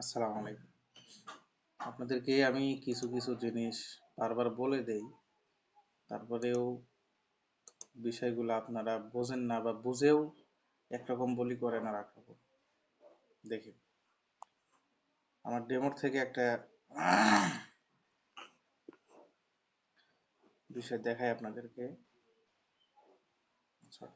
আসসালামু আলাইকুম। আপনাদেরকে আমি কিছু কিছু জিনিস বারবার বলে দেই, তারপরেও বিষয়গুলো আপনারা বোঝেন না বা বুঝেও একরকম বলি করেন আর একরকম। দেখেন, আমার ডেমোর থেকে একটা বিষয় দেখাই আপনাদেরকে। আচ্ছা,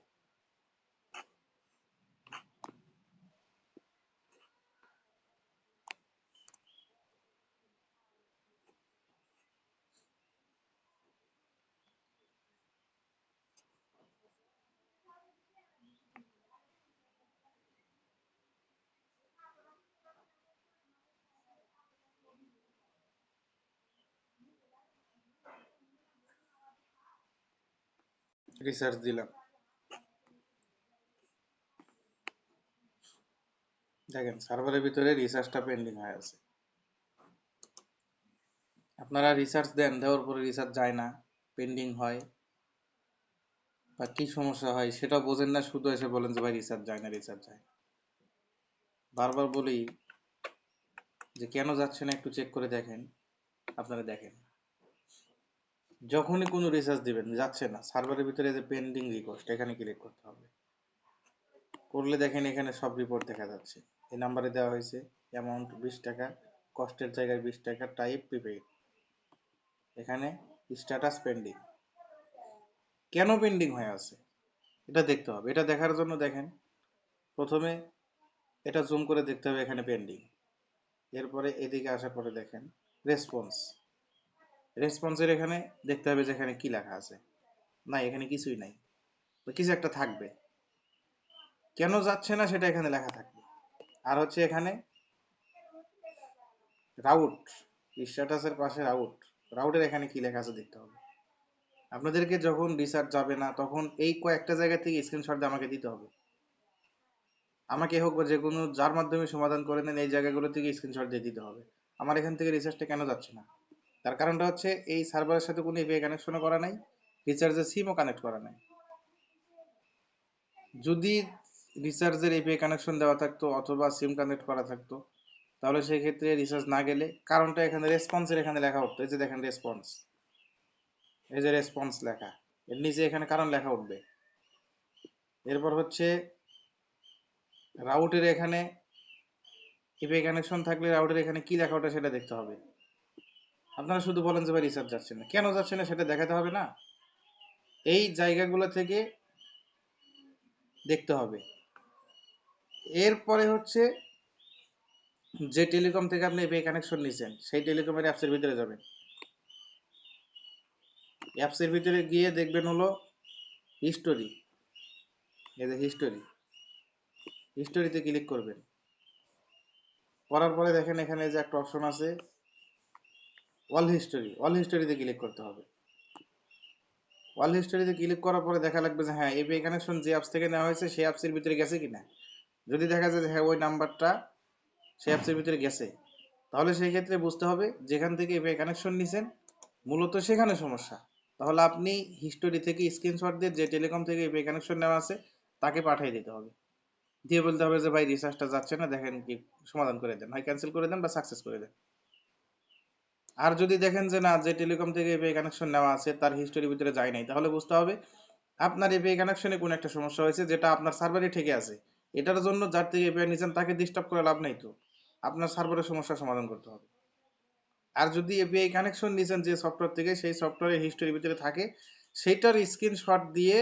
রিসার্চ দিলাম। দেখেন, সার্ভারের ভিতরে রিসার্চটা পেন্ডিং হয়ে আছে। আপনারা রিসার্চ দেন, দেওয়ার পরে রিসার্চ যায় না, পেন্ডিং হয়, বা কি সমস্যা হয় সেটাও বোঝেন না, শুধু এসে বলেন যে ভাই রিসার্চ যায় না, রিসার্চ যায়। বারবার বলি যে কেন যাচ্ছে না একটু চেক করে দেখেন। আপনারা দেখেন, যখনই কোনো রিসার্চ দিবেন যাচ্ছে না, সার্ভারের ভিতরে যে পেন্ডিং রিকোয়েস্ট এখানে ক্লিক করতে হবে। করলে দেখেন এখানে সব রিপোর্ট দেখা যাচ্ছে। এই নাম্বারে দেওয়া হয়েছে, অ্যামাউন্ট 20 টাকা, কস্টের জায়গায় 20 টাকা, টাইপ প্রিপেইড, এখানে স্ট্যাটাস পেন্ডিং। কেন পেন্ডিং হয়ে আছে এটা দেখতে হবে। এটা দেখার জন্য দেখেন, প্রথমে এটা জুম করে দেখতে হবে এখানে পেন্ডিং। এরপরে এদিকে আসার পরে দেখেন রেসপন্স। রেসপন্সের এখানে দেখতে হবে যে এখানে কি লেখা আছে। না, এখানে কিছুই নাই, কিছু একটা থাকবে। কেন যাচ্ছে না সেটা এখানে লেখা থাকবে। আর হচ্ছে এখানে রাউট, স্ট্যাটাসের পাশে রাউট, রাউটের এখানে কি লেখা আছে দেখতে হবে। আপনাদেরকে যখন রিসার্চ যাবে না তখন এই কয়েকটা জায়গা থেকে স্ক্রিনশট দিয়ে আমাকে দিতে হবে। আমাকে হোক বা যে কোনো যার মাধ্যমে সমাধান করে নেন, এই জায়গাগুলো থেকে স্ক্রিনশট দিয়ে দিতে হবে। আমার এখান থেকে রিসার্চটা কেন যাচ্ছে না, তার কারণটা হচ্ছে এই সার্ভারের সাথে কোনো এপিআই কানেকশনও করা নাই, রিচার্জের সিমও কানেক্ট করা নাই। যদি রিচার্জের এপিআই কানেকশন দেওয়া থাকতো অথবা সিম কানেক্ট করা থাকতো, তাহলে সেই ক্ষেত্রে রিসার্চ না গেলে কারণটা এখানে রেসপন্সের এখানে লেখা উঠতো। এই যে দেখেন রেসপন্স, এই যে রেসপন্স লেখা, এর নিচে এখানে কারণ লেখা উঠবে। এরপর হচ্ছে রাউটের এখানে এপিআই কানেকশন থাকলে রাউটের এখানে কি লেখা ওঠে সেটা দেখতে হবে। আপনারা শুধু বলেন যে ভাই রিসার্চ যাচ্ছে না, কেন যাচ্ছে না সেটা দেখাতে হবে না, এই জায়গাগুলো থেকে দেখতে হবে। এরপরে হচ্ছে যে টেলিকম থেকে আপনি এপিআই কানেকশন নিয়েছেন সেই টেলিকমের অ্যাপসের ভিতরে যাবেন। অ্যাপসের ভিতরে গিয়ে দেখবেন হলো হিস্টোরি। এই যে হিস্টোরি, হিস্টোরিতে ক্লিক করবেন। করার পরে দেখেন এখানে যে একটা অপশন আছে অল হিস্টোরি, অল হিস্টোরিতে ক্লিক করতে হবে। অল হিস্টোরিতে ক্লিক করার পরে দেখা লাগবে যে হ্যাঁ এপিআই কানেকশন যে অ্যাপস থেকে নেওয়া হয়েছে সেই অ্যাপসের ভিতরে গেছে কিনা। যদি দেখা যায় যে হ্যাঁ ওই নাম্বারটা সেই অ্যাপসের ভিতরে গেছে, তাহলে সেই ক্ষেত্রে বুঝতে হবে যেখান থেকে এপিআই কানেকশন নিছেন মূলত সেখানে সমস্যা। তাহলে আপনি হিস্টোরি থেকে স্ক্রিনশট দিয়ে যে টেলিকম থেকে এপিআই কানেকশন নেওয়া আছে তাকে পাঠিয়ে দিতে হবে, দিয়ে বলতে হবে যে ভাই রিচার্জটা যাচ্ছে না, দেখেন কি সমাধান করে দেন, হয় ক্যান্সেল করে দেন বা সাকসেস করে দেন। আর যদি দেখেন যে না, যে টেলিকম থেকে এপিআই কানেকশন নেওয়া আছে তার হিস্টোরির ভিতরে যায় নাই, তাহলে বুঝতে হবে আপনার এপিআই কানেকশনে কোনো একটা সমস্যা হয়েছে যেটা আপনার সার্ভারে ঠেকে আছে। এটার জন্য যার থেকে এপিআই নিয়েছেন তাকে ডিস্টার্ব করে লাভ নাই, তো আপনার সার্ভারের সমস্যার সমাধান করতে হবে। আর যদি এপিআই কানেকশন নিয়েছেন যে সফটওয়্যার থেকে, সেই সফটওয়্যারের হিস্টোরির ভিতরে থাকে, সেইটার স্ক্রিনশট দিয়ে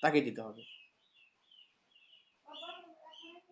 তাকে দিতে হবে।